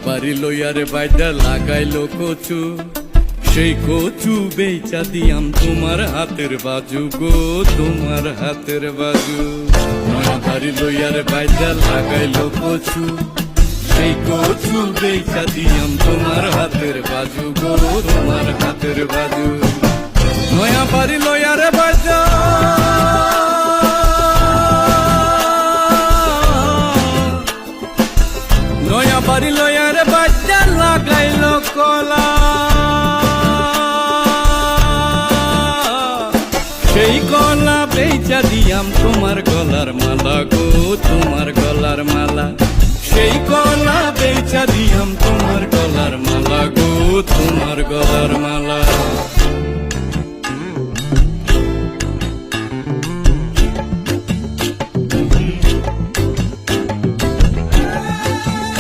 বাড়ি লইয়ারে বাইটা লাগাইলো কচু, সেই কচু বেচা দিয়াম তোমার হাতের বাজু গো, তোমার হাতের বাজু। নয়া বাড়ি লইয়ারে বাইটা লাগাইলো কচু, সেই কচু বেচা দিয়াম তোমার হাতের বাজু গো, তোমার হাতের বাজু। নয়া বাড়ি লইয়ারে বাইটা নয়া বাড়ি লইয়ারে বাইটা লাগাইলো কলা, সেই কলা বেচা দিয়াম তোমার গলার মালা গো,